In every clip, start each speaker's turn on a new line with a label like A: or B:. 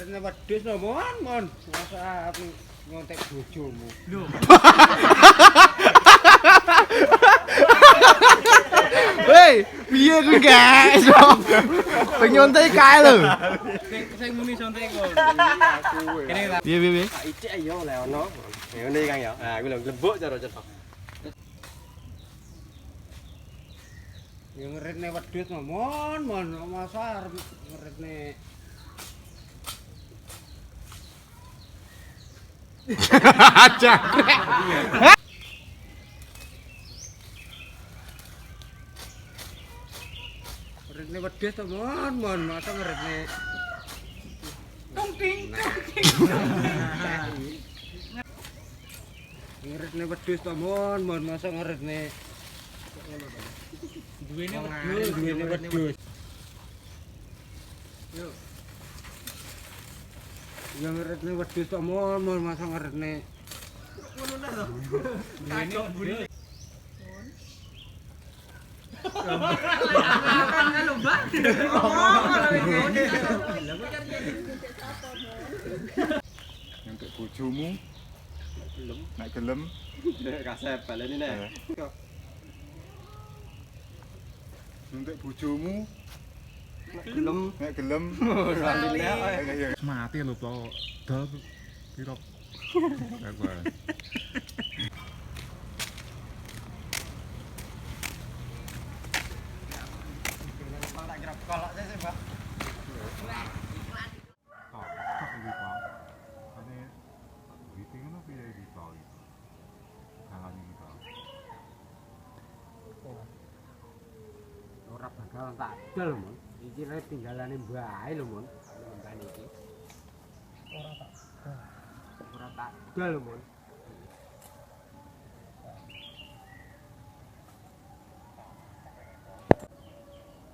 A: Ngerene wedhus lho, Mon. Masa aku ngontek bojomu. Lho.
B: Hei, piye kuwi gak iso? Penyontek kae lho.
A: Sing muni sontek kok. Kene ta.
B: Piye?
A: Tak icik ya oleh ono. Ngene Kang ya. Nah, kuwi lho glembuk cara-cara. Ya ngerene wedhus lho, Mon. Masa arep ngerene
B: Jangkrik.
A: ngerene wedhus to, Mon. Masa ngerene tungting. Ngerene wedhus to, Mon. Masa ngerene duwene wedhus. Yo. Ya ngerene wedhus to, Mon. Masa ngerene ngono ta to. Duwene wedhus. Halo, Mbak.
C: Untuk bojomu nek gelem
A: Kasep baleni nek.
C: untuk bojomu
A: Gelem.
C: nek gelem
A: Alhamdulillah.
C: mati lho kok dol piro aku
A: Kolok sih, Mbak. Ora bakal tak dol, Mon. Iki rek tinggalane mbae lho, Mon. Mbak iki. Ora tak dol, Mon.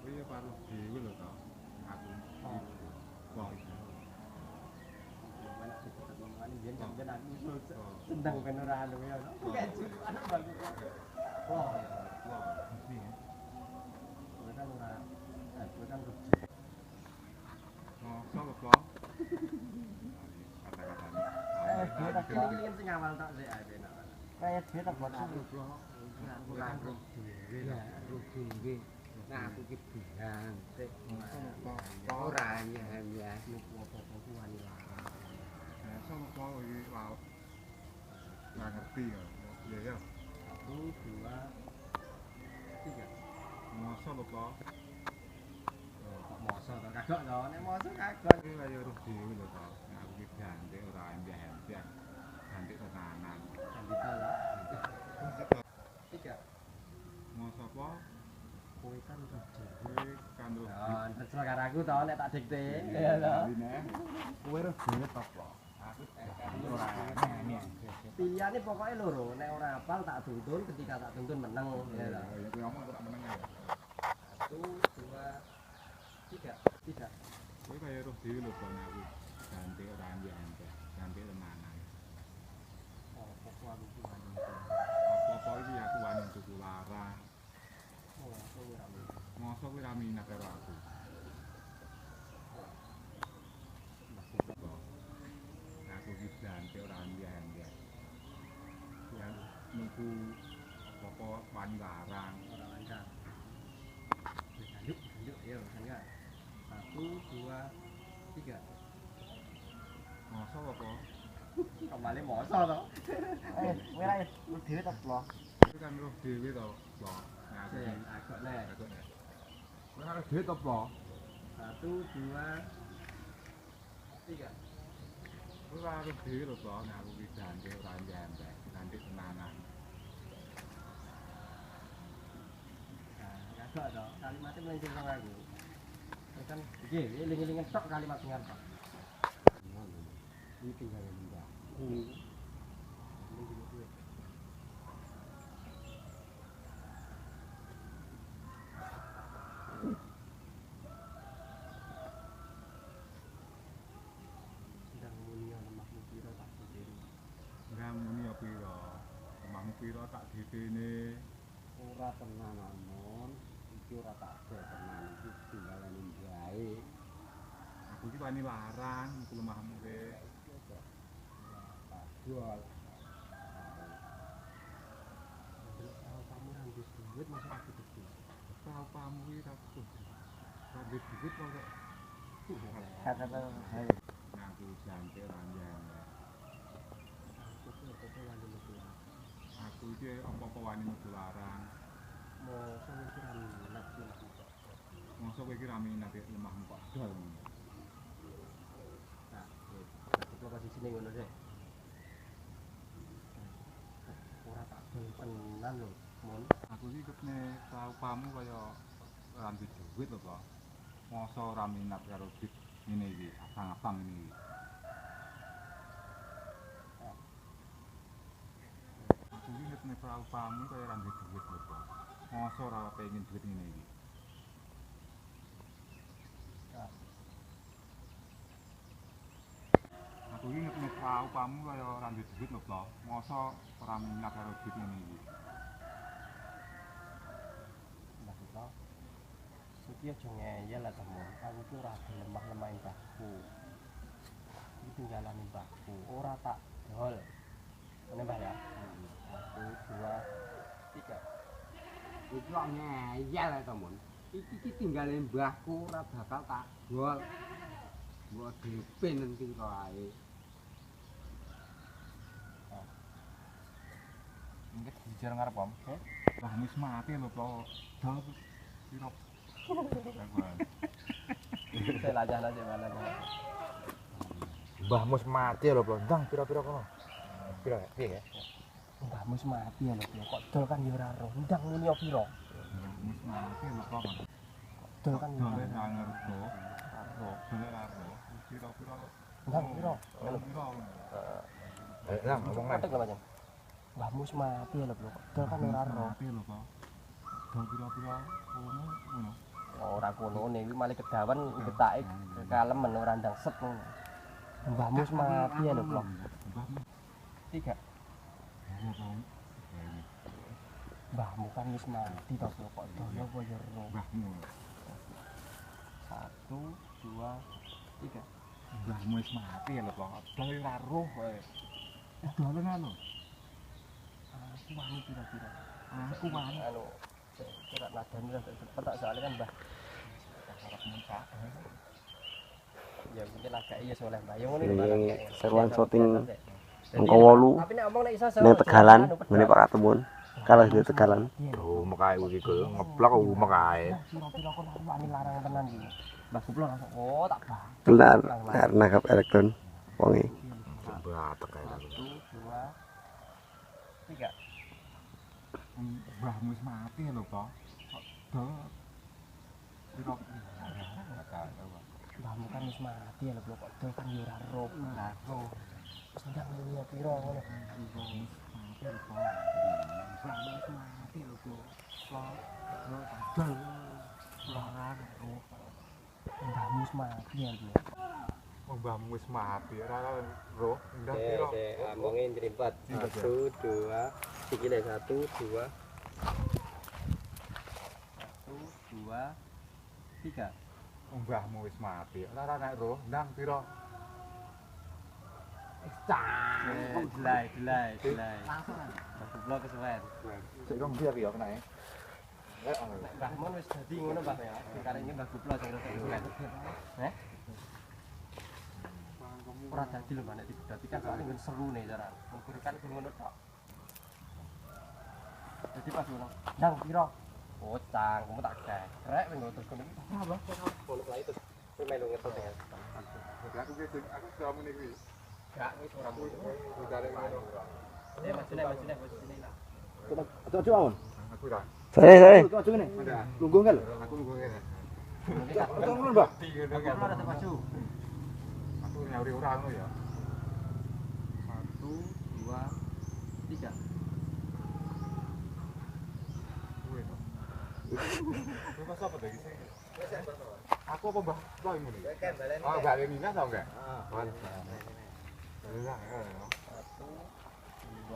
C: Kuwi karo dhewe lho to. Aku. Wah.
A: Sendang ben ora anu ya. Anak bagus. Wah. Kowe kan ora kowe kan rugi.
C: Mosok lho to. Kata-katane.
A: Dia tak ingin sing awal tak sik ae penak. Kayak dia tak buat aku. Aku kan rugi. Rugi nggih. Nah, aku ki bilang sik. Ora ya. Apa-apa ku wani larang.
C: Sama kok iki laut. Nggak ngerti ya. Iya ya.
A: 1 2 3.
C: Mosok lho to.
A: Kok moso to? Kagok to. Nek moso kagok.
C: Iki kaya roh dhewe lho to. Nek aku iki ganti ora embah-embah. Ganti tenanan.
A: Sandita lho. 3.
C: Mosok apa?
A: Kowe kan roh dhewe.
C: Kowe kan roh
A: Ya, terserah karo aku to nek tak dikte. Ya lho.
C: Kowe roh dhewe to kok. Aku ora ngene.
A: Pilihane pokoke loro. Nek ora hafal tak tuntun, ketika tak tuntun meneng. Ya lho.
C: Ya kowe ngomong kok meneng ya.
A: 1 2 3. 3.
C: Kowe kaya roh dhewe lho kok aku. Ganti ora embah-embah. Ganti tenanan.
A: Apa aku ki wani.
C: Apa-apa iki aku wani tuku lara.
A: Oh, aku ora minat.
C: Mosok kowe ra minat karo aku. Aku iki ganti ora embah-embah. Ya nuku apa wani larang.
A: Ora lancar. Yuk, ya, enggak. 1 2 3.
C: Mosok apa?
A: Kembali moso to. Kowe ra roh dhewe to, Blo.
C: Itu kan roh dhewe to, Blo. Nah, aku
A: Sik,
C: iki
A: agak nek.
C: aku nek. Kowe karo dhewe to, Blo.
A: 1 2 3.
C: Kowe karo dhewe lho, Blo. Nah, aku iki ganti ora embah-embah. Ganti tenanan.
A: Nah, agak to. Kalimatnya melenceng sama aku. Kowe kan iki eling-elingan tok kalimat sing arep. Ini tinggal mbak. Ini gini duit. Sedang mulia lemahmu piro tak diri.
C: Enggak muni ya pira. Omahmu pira tak dipene.
A: Ora tenan anon. Iki ora tak ada tenan. Iki tinggalan mbae.
C: Aku iki wani larang kelemahanmu ke.
A: Jual. Kalau kamu habis duit masa aku gede.
C: Apa-apamu iki takut. Habis duit kok.
A: Kata-kata saya.
C: Aku jange ranjang. Aku iki apa-apa wani mlebu larang.
A: Mau sama kiram lagi.
C: Masa kowe iki ra minat lemahmu kok dol.
A: Nah, aku kasih sini ngono sih. Ora tak dol tenan lho, Mon.
C: Aku iki kepne paupamu kaya ora duwe duit lho kok. Masa ora minat karo duit ngene iki, abang-abang ini. Aku iki kepne paupamu kaya ora duwe duit lho kok. Masa ora pengen duit ngene iki. Aku iki kepne paupamu kaya ora duwe duit lho kok. Masa ora minat karo duit ngene iki.
A: Maksudnya, Suki aja ngeyel lah temen. Aku tuh ora lemah-lemahin mbahku. Iki tinggalan mbahku. Ora tak dol. Ini mbah ya. 1, 2, 3.
D: Iki kok ngeyel ya temen. Iki tinggalin mbahku ora bakal tak dol. Mbok dhewe nanti kok ae.
C: Ingat dijar ngarep om. Wah wis mati lho kok. Dol piro.
A: Saya lajah aja malah.
B: Mbahmu mati lho, Bro. Ndang pira-pira kono. Pira ya? Piye ya?
A: Mbahmu mati ya lho, kok dol kan ya ora roh. Ndang muni piro?
C: Wis mati lho kok.
A: Dol kan ya
C: Dole
A: ora
C: ra ngerti.
A: roh.
C: Dole ra ngerti. Pira-pira.
A: Ndang piro?
C: Pira.
B: Ndang ngomong
A: Kotek lho, Mas. Mbahmu mati ya lho, kok dol kan ora roh.
C: Mati lho kok. Dol pira-pira ngono.
A: Ora kono iki malah kedawan getake kalemen ora ndang set ngono. Mbahmu mati ya lho, Bro.
C: Mbahmu.
A: 3. Mbahmu kan wis mati to, Bro. Kok dol apa ya roh.
C: Mbahmu.
A: 1, 2, 3.
C: Mbahmu wis mati lho kok. Dole ra roh wae. Dole ngono.
A: Aku wani pira-pira.
C: Aku wani.
A: Anu kira nadane rada cepet tak soalnya kan Mbah.
C: Harap muncak.
A: Ya mungkin agak iya soleh Mbah. Ya ngono
B: Ini seruan syuting
A: Jadi,
B: Engko 8
A: tapi nek omong nek iso
B: ning Tegalan, ngene Pak Katembon. Kalau di Tegalan.
E: Tuh mekae iki kok ngeblok ku mekae.
A: Pira-pira kok wani larang tenan iki. Mbah Kuplok langsung oh tak bah.
B: Benar, karena nangkap elektron wonge.
E: Batek kae.
A: 1, 2, 3.
C: Mbahmu wis mati lho kok. Kok dol. Pira.
A: Mbahmu kan wis mati ya lho kok dol kan ya ora roh. Lah roh. Sedang ya pira ngono.
C: Mati lho kok. Mbahmu wis mati lho kok. Kok dol. Larang roh.
A: Mbahmu wis mati ya lho.
C: Mbahmu wis mati ora roh. Ndak pira.
A: Ambonge njerimpet. 1, 2, iki lek 1, 2. 1, 2, 3.
C: Mbahmu wis mati. Ora nek roh, ndang pira.
A: Delay. Mbah Kuplok kesuwen.
C: Sik rong biar ya kenae.
A: Mbah Mon wis dadi ngono Mbah ya. Karene Mbah Kuplok sing rada kesuwen. Heh. Ora dadi lho Mbah nek dadi kan soalnya nggon seru nih cara. Mungkin kan ngono tok. Jadi pas ngono. Ndang pira? Oh, cangkemmu tak krek nggo terus kono. Apa? Kono lha itu. Kowe melu ngetot ya.
C: Aku kamu nih kuwi.
A: Gak wis ora mung.
C: Udare ngono.
A: Masune lah.
D: Ojo awon.
C: Aku ora.
B: Saya.
D: Ojo ngene. Lungguh ngel.
C: Aku nunggu ngene.
D: Ojo ngono, Mbah.
A: Aku ora ada maju.
C: Aku nyawuri ora ngono ya.
A: 1, 2, 3.
C: Kuwi to. Kuwi pas apa to iki sing? Aku apa Mbah? Lho ngene. Oh, gak ada minat tau enggak? Heeh. Lah,
A: 1, 2.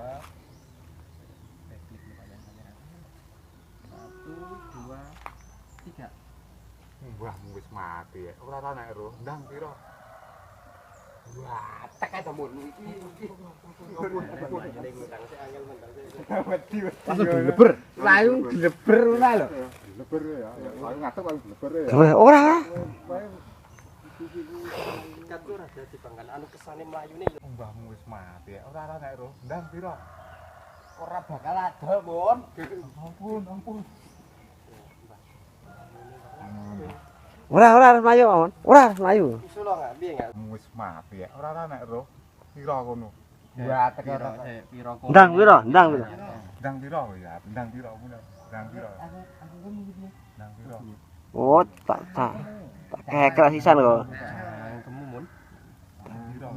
A: Backflip lumayan kamera. 1, 2, 3.
C: Mbahmu wis mati ya. Ora ana nek ro, ndang pira?
D: Wah, tek ae temun iki.
B: Langsung dileber. Layu dileber ora lho.
C: Leber ya. Aku ngatek paling leber ya.
B: Ora.
A: Katku ora dadi bangkan anu kesane mlayune
C: Mbahmu wis mati ya. Ora ana nek ro, ndang pira?
A: ora bakal ada, Mun.
C: Ampun.
B: Ora harus mlayu, Mon. Ora harus mlayu.
A: Iso lho enggak piye enggak?
C: Wis mati ya. Ora ana nek ro. Pira kono?
A: Ya piro piro kok.
B: Ndang pira? Ndang pira?
C: Ndang pira ya? Ndang pira ngono. Ndang pira. Ndang pira.
B: Oh, tak keker sisan kok.
A: Temu, Mun.
C: Ndang pira.
A: 1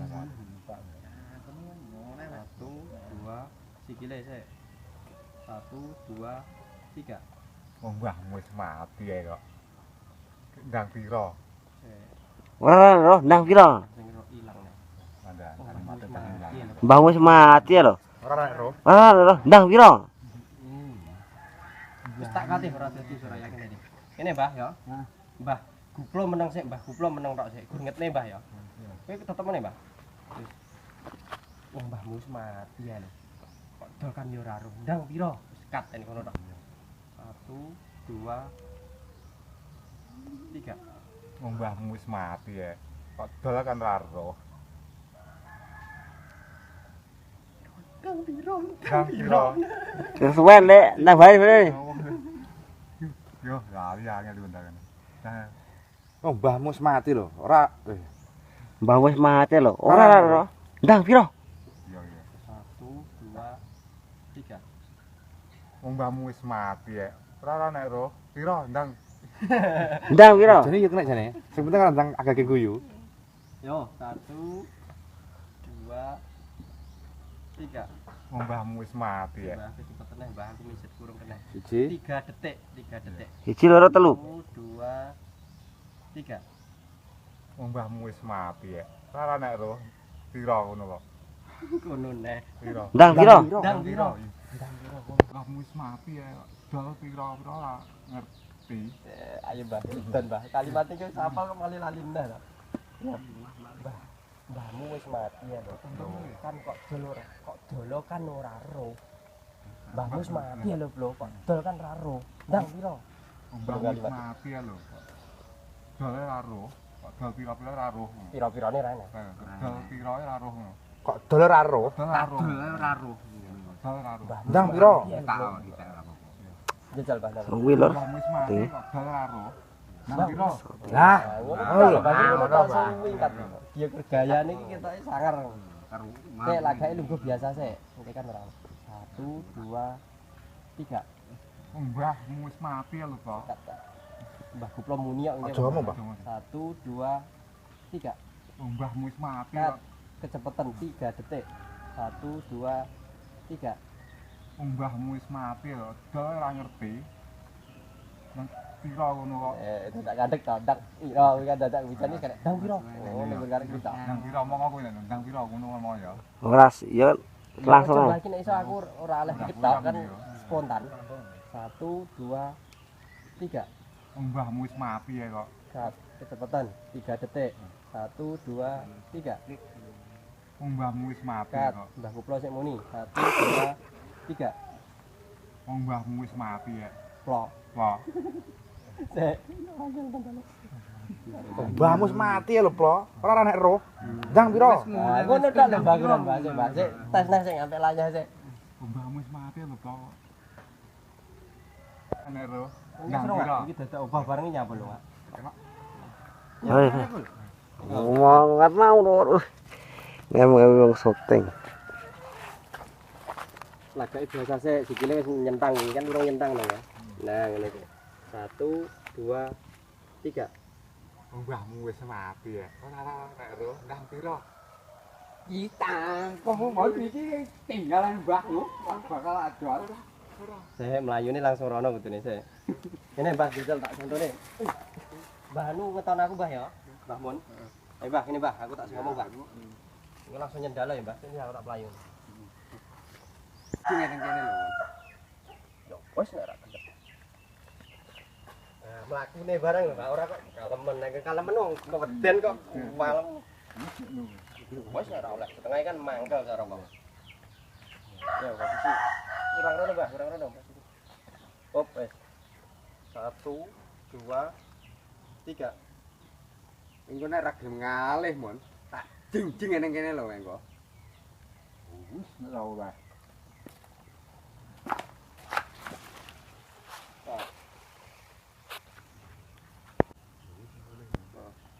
A: 2 sikile sik. 1 2 3.
C: Mbahmu wis mati ya kok. Ndang pira?
B: Ora, ndang pira?
A: Sing ilang nek.
C: Ada mati tenan.
B: Mbah wis mati lho.
C: Ora nek ro.
B: Ora, ndang pira?
A: Wis tak katih ora dadi ora yakin iki. Kene, Mbah ya. Mbah, guplo meneng sik, Mbah. Guplo meneng tok sik. Gur ngetne, Mbah ya. Kowe tetep meneh, Mbah. Wis. Wong mbahmu wis mati ya lho. Kok dol kan yo ora ro. Ndang pira? Wis kat ini kono tok. 1 2 3.
C: Mbahmu wis mati ya. Kok dol kan ora ro. Ndang pira?
B: Kesuwen lek, ndang bae.
C: Yo, lali angel diundang. Nah,
E: Mbahmu wis mati lho. Ora
B: Mbah wis mati lho. Ora. Ndang pira?
C: yo.
A: 1 2 3.
C: Mbahmu wis mati ya. Ora nek ro. Pira ndang?
B: Ndang pira?
E: jane yo kena jane. Sing penting kan ndang agak guyu.
A: Yo, 1 2 3.
C: Mbahmu wis mati ya.
A: Mbah, cepet teneh, Mbah. Aku mijet kurung keneh.
E: 1
A: 3 detik, 3 detik.
B: 1 loro telu.
A: 1 2 3.
C: Mbahmu wis mati ya. Ora nek ro. Pira ngono kok.
A: Kono neh.
C: Pira?
B: Ndang pira?
A: Ndang pira?
C: Mbahmu wis mati ya. Dol pira ora ngerti.
A: Ayo Mbah, dan Mbah. Kalimat iki wis hafal kok malah lali neh to. Ya, Mbah. Mbahmu wis mati ya lho. Kan kok dol ora, kok dolo kan ora ro. Mbahmu wis mati ya lho, Bro. Kok dol kan ora ro. Ndang pira?
C: Mbahmu wis mati ya lho. Dol ora ro. Kok dol pira-pira ora ro.
A: Pira-pirane ra enak.
C: Dol pira ora ro.
E: kok dol ora ro.
C: Dol ora ro.
A: ora ro.
C: Dol ora ro.
E: Ndang pira?
A: Jajal Mbah.
B: Kuwi lho.
C: Mbahmu wis mati kok dol ora ro. Nang pira?
E: Lah,
A: ngono Mbah. Dia kergayane iki ketoke sangar. Nek lagake lungguh biasa sik. Engke kan ora. 1 2 3.
C: Mbahmu wis mati ya lho, Pak.
A: Mbah Kuplo muni kok
E: aja ngomong, Mbah.
A: 1 2 3.
C: Mbahmu wis mati
A: Kat.
C: kok.
A: Kecepatan 3 detik. 1 2 3.
C: Mbahmu wis mati lho. Dol ora ngerti. Nang pira ngono kok.
A: Dadak kadek to, dak. Ira kuwi kan dadak wicane karek dang piro? Oh, nek karek kita.
C: Nang pira omong aku nang pira ngono ngomong ya.
B: Ora ya langsung.
A: Coba iki nek iso aku ora oleh diketok kan spontan. 1 2 3.
C: Mbahmu wis mati ya kok.
A: Kat. Kecepatan 3 detik. 1 2 3.
C: Mbahmu wis mati
A: Kat.
C: kok.
A: Mbah Kuplo sik muni. 1 2 3.
C: Mbahmu wis mati ya.
A: Plok.
C: Wah.
A: Sik.
E: Mbahmu wis mati lho, Bro. Ora nek ro. Ndang pira?
A: Nah, ngono tok lho bangunan Mbah sik, Mbah. Sik tes nek sing sampe layah sik.
C: Mbahmu wis mati lho, Pak. Nek ro.
A: Iki
C: Nang
A: seru
C: pira?
A: iki dadak obah bareng nyapa lho, Pak.
B: Ngomong kan mau lho. Ngomong wong syuting.
A: Lagake biasa sik, sikile wis nyentang iki kan urung nyentang lho ya. Nah, ngene iki. 1 2 3.
C: Mbahmu wis mati ya. Ora nek ro. Nang pira?
D: Kita kok mau iki tinggalan mbahmu bakal adol.
A: Sik mlayune langsung rono kudune sik. Kene Mbah jajal tak contone. Mbah anu ngeton aku Mbah ya. Mbah Mun. Ayo Mbah, kene Mbah, aku tak sing ngomong Mbah. Iki langsung nyendalo ya Mbah, sini aku tak pelayu.
D: Sing ngene lho.
A: Yo, wis nek ra kendep. Nah, mlakune bareng lho, ora kok kalemen wong keweden kok malem. Wes ora oleh, setengah kan mangkel cara kok. Ya, posisi kurang rono, Mbah, kurang rono. Hop, wes. 1 2 3.
D: Engko nek ra gelem ngalih, Mon. Tak jing-jing ning kene lho engko.
C: Wis ora oleh.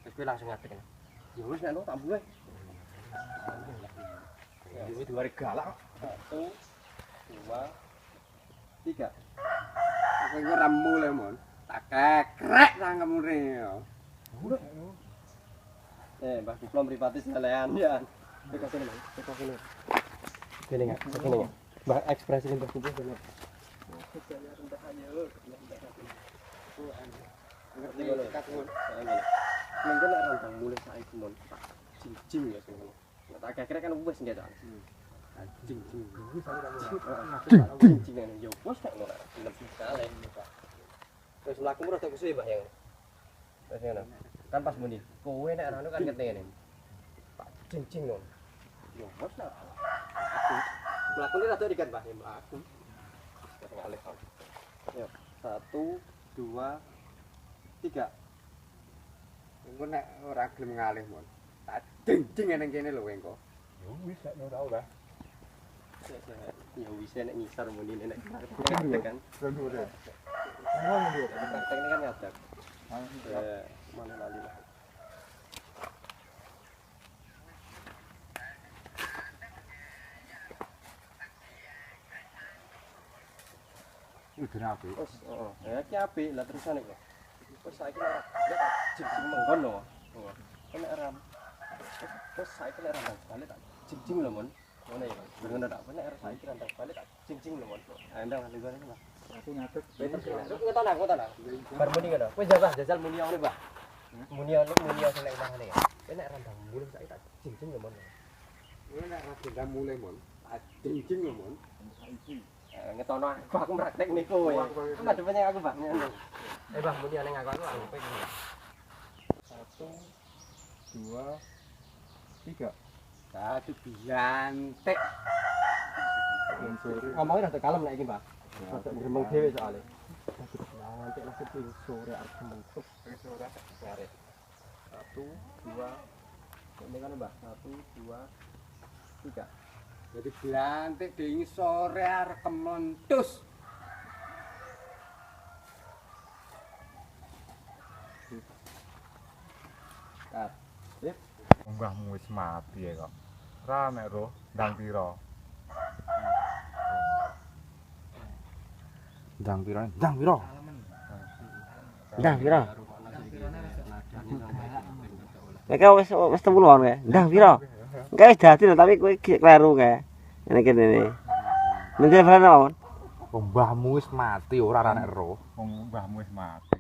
A: Wis kowe langsung ngadeg. Ya wis nek tak buwe. Ya wis dua galak. 1 2 3.
D: Engko ra mulih, Mon. Tak kekrek sangkemune ya.
A: Mbah Diplom mripate selean ya. Teko sini, Mas. Teko sini. Sini enggak? Sini enggak? Mbah ekspresi Mbah Diplom bener. Ngerti ngono. Mengko nek rantang mulih saiki mon. Jing-jing ya sing ngono. Nek tak kekrek kan wis nggih ta. Jing-jing. Wis aku jing-jing yo wis nek ora lebih kale. Wis mlakumu rada kesuwe Mbah ya. Wis ngono. Kan pas muni, kowe nek anu kan ketene. Tak jing-jing ngono. Yo wis ta. Mlakune rada dikan Mbah, mlaku. Ngalih. Yo, 1 2 3.
D: Engko nek ora gelem ngalih, Mon. Tak jing-jing ning kene lho engko.
C: Ya wis nek ora oleh.
A: Ya wis nek ngisor muni nek kan.
C: Kendure.
A: Praktek ini kan ngadeg. Mana lali lah.
C: Udah apik.
A: Wes, heeh. Ya iki apik lah terusan iki. Wes saiki ora jing-jing menggon lho. Nek ram. Wes saiki nek ram balik tak jing-jing lho, Mon. Ngono ya. Ngono tak nek saiki ram balik tak jing-jing lho, Mon. Andang lali gone lah.
C: Aku ngadeg.
A: Ngetan aku. Bar muni ngono. Wis jajal muni ngene, Mbah. Muni sing nek ngene. Nek randang mulih saiki tak jing-jing lho, Mon.
D: Kowe nek ra gendam mulih, Mon. Tak jing-jing lho, Mon.
A: Ngetono aku praktek niku kowe. Madhepnya aku, Mbah. Mbah muni ning aku anggap iki. 1 2 3.
D: Satu biantek.
A: Ngomongnya rada kalem nek iki, Mbah. Rada gremeng dhewe soalé. Nanti langsung ping sore arep mentuk.
C: Sore
A: Sare. 1 2. Ini kan, Mbah. 1 2 3.
D: Jadi biantek ding sore arep kementus.
A: Kat. Sip.
C: Mbahmu wis mati ya kok. Ra nek roh ndang pira.
E: Ndang piro? Ndang piro? Ndang piro? Nek wis 10-an kae. Ndang piro? Enggak wis dadi lho tapi kowe kleru kae. Ngene kene iki. Menjel barang apa?
C: Mbahmu wis mati ora ra nek roh. Mbahmu wis mati.